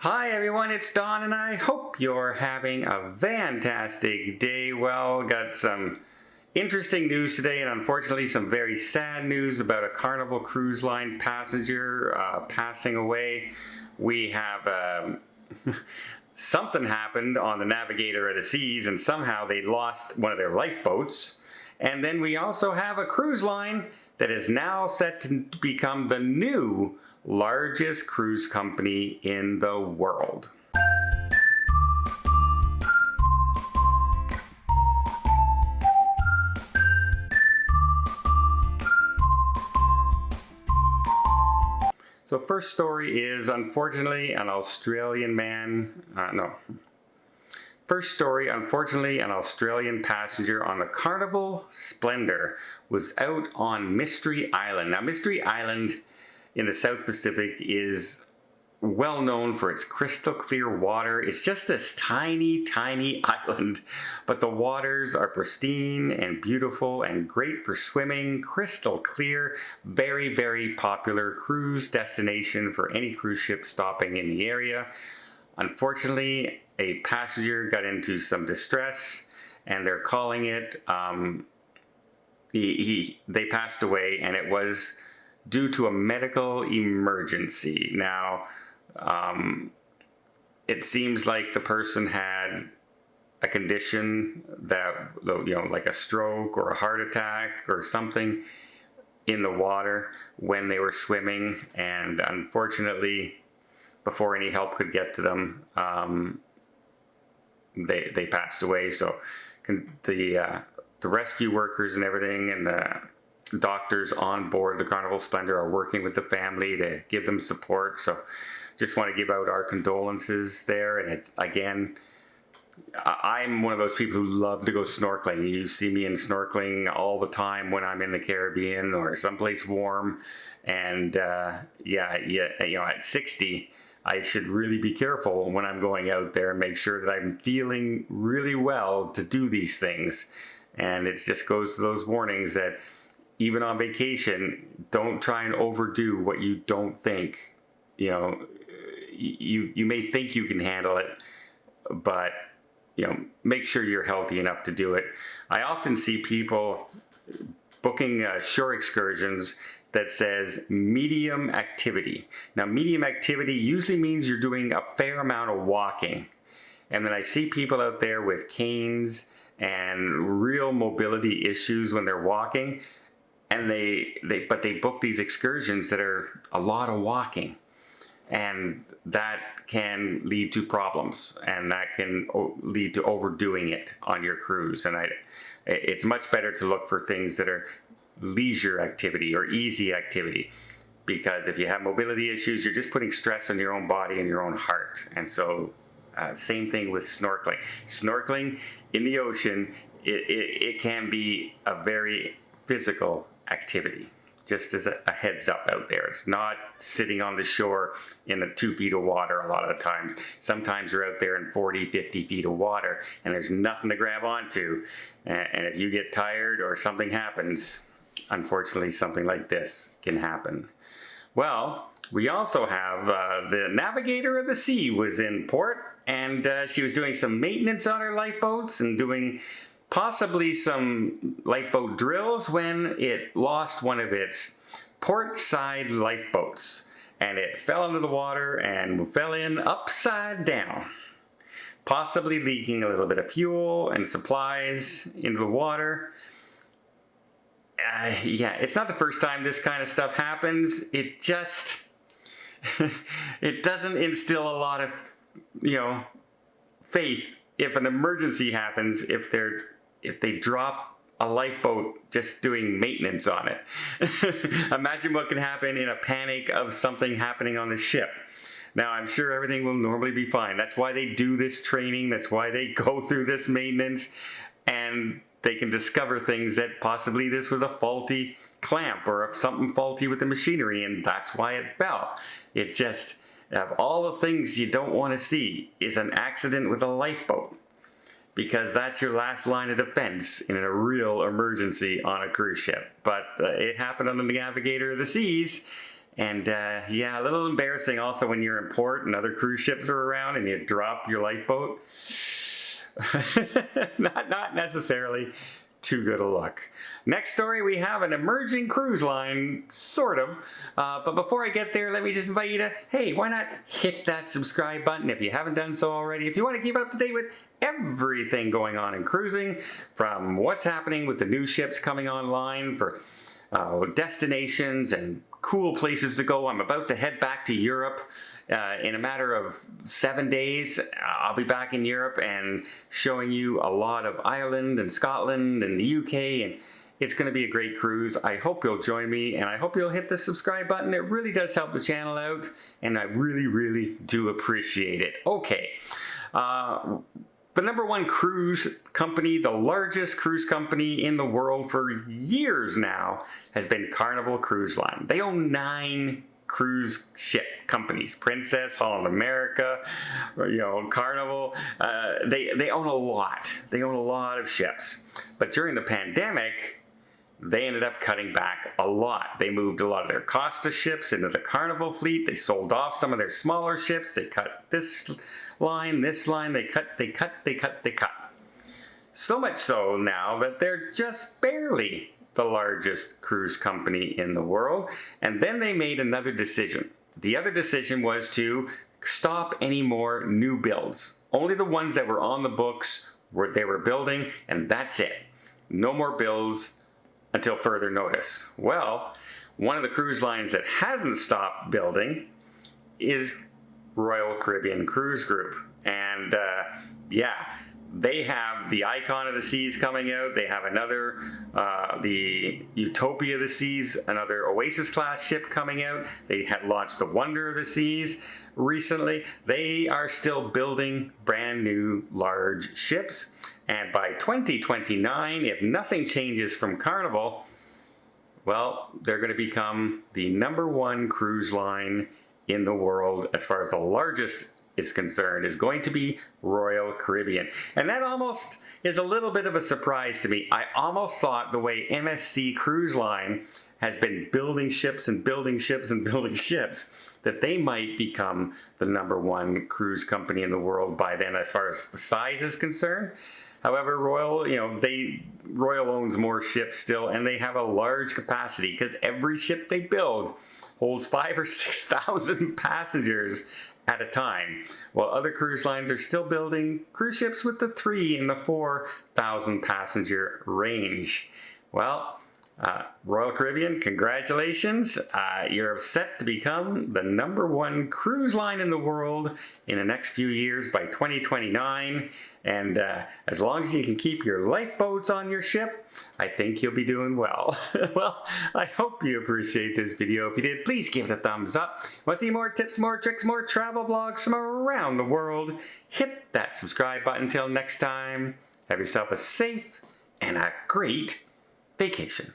Hi everyone, it's Don and I hope you're having a fantastic day. Well, got some interesting news today and unfortunately some very sad news about a Carnival cruise line passenger passing away. We have something happened on the Navigator of the Seas and somehow they lost one of their lifeboats. And then we also have a cruise line that is now set to become the new largest cruise company in the world. So first story is unfortunately an Australian passenger on the Carnival Splendor was out on Mystery Island. Now Mystery Island in the South Pacific is well known for its crystal clear water. It's just this tiny island, but the waters are pristine and beautiful and great for swimming, crystal clear, very popular cruise destination for any cruise ship stopping in the area. Unfortunately, a passenger got into some distress and they're calling it, they passed away and it was due to a medical emergency. Now, it seems like the person had a condition that, like a stroke or a heart attack or something in the water when they were swimming, and unfortunately, before any help could get to them, they passed away. So the rescue workers and everything and the doctors on board the Carnival Splendor are working with the family to give them support. So just want to give out our condolences there. And it's, again, I'm one of those people who love to go snorkeling. You see me in snorkeling all the time when I'm in the Caribbean or someplace warm. And at 60, I should really be careful when I'm going out there and make sure that I'm feeling really well to do these things. And it just goes to those warnings that even on vacation, don't try and overdo what you don't think. You may think you can handle it, but make sure you're healthy enough to do it. I often see people booking shore excursions that says medium activity. Now, medium activity usually means you're doing a fair amount of walking. And then I see people out there with canes and real mobility issues when they're walking. And they book these excursions that are a lot of walking, and that can lead to problems, and that can lead to overdoing it on your cruise. And it's much better to look for things that are leisure activity or easy activity, because if you have mobility issues, you're just putting stress on your own body and your own heart. And so same thing with snorkeling. Snorkeling in the ocean, it can be a very physical activity, just as a heads up out there. It's not sitting on the shore in the 2 feet of water a lot of the times. Sometimes you're out there in 40, 50 feet of water and there's nothing to grab onto. And if you get tired or something happens, unfortunately something like this can happen. Well, we also have the Navigator of the Sea was in port, and she was doing some maintenance on her lifeboats and doing possibly some lifeboat drills when it lost one of its port side lifeboats, and it fell into the water and fell in upside down, possibly leaking a little bit of fuel and supplies into the water. It's not the first time this kind of stuff happens. It just it doesn't instill a lot of faith if an emergency happens, if they drop a lifeboat just doing maintenance on it. Imagine what can happen in a panic of something happening on the ship. Now, I'm sure everything will normally be fine. That's why they do this training. That's why they go through this maintenance. And they can discover things that possibly this was a faulty clamp or something faulty with the machinery, and that's why it fell. It just, of all the things you don't want to see, is an accident with a lifeboat, because that's your last line of defense in a real emergency on a cruise ship. But it happened on the Navigator of the Seas, And yeah, a little embarrassing also when you're in port and other cruise ships are around and you drop your lifeboat. not necessarily too good a look. Next story, we have an emerging cruise line, sort of. But before I get there, let me just invite you to, hey, why not hit that subscribe button if you haven't done so already. If you want to keep up to date with everything going on in cruising, from what's happening with the new ships coming online for destinations and cool places to go. I'm about to head back to Europe. In a matter of 7 days, I'll be back in Europe and showing you a lot of Ireland and Scotland and the UK, and it's going to be a great cruise. I hope you'll join me, and I hope you'll hit the subscribe button. It really does help the channel out, and I really do appreciate it. Okay. The #1 cruise company, the largest cruise company in the world for years now, has been Carnival Cruise Line. They own 9 cruise ship companies: Princess, Holland America, Carnival. They own a lot. They own a lot of ships. But during the pandemic, they ended up cutting back a lot. They moved a lot of their Costa ships into the Carnival fleet. They sold off some of their smaller ships. They cut this line. They cut. So much so now that they're just barely the largest cruise company in the world. And then they made another decision. The other decision was to stop any more new builds. Only the ones that were on the books they were building, and that's it. No more builds until further notice. Well, one of the cruise lines that hasn't stopped building is Royal Caribbean Cruise Group. And yeah, they have the Icon of the Seas coming out. They have another, the Utopia of the Seas, another Oasis class ship coming out. They had launched the Wonder of the Seas recently. They are still building brand new large ships. And by 2029, if nothing changes from Carnival, well, they're going to become the #1 cruise line in the world as far as the largest is concerned, is going to be Royal Caribbean. And that almost is a little bit of a surprise to me. I almost thought the way MSC Cruise Line has been building ships and building ships and building ships, that they might become the #1 cruise company in the world by then as far as the size is concerned. However, Royal owns more ships still, and they have a large capacity because every ship they build holds 5,000 or 6,000 passengers at a time, while other cruise lines are still building cruise ships with the 3,000 and the 4,000 passenger range. Well, Royal Caribbean, congratulations. You're set to become the #1 cruise line in the world in the next few years by 2029. And as long as you can keep your lifeboats on your ship, I think you'll be doing well. Well, I hope you appreciate this video. If you did, please give it a thumbs up. Want to see more tips, more tricks, more travel vlogs from around the world? Hit that subscribe button. Until next time, have yourself a safe and a great vacation.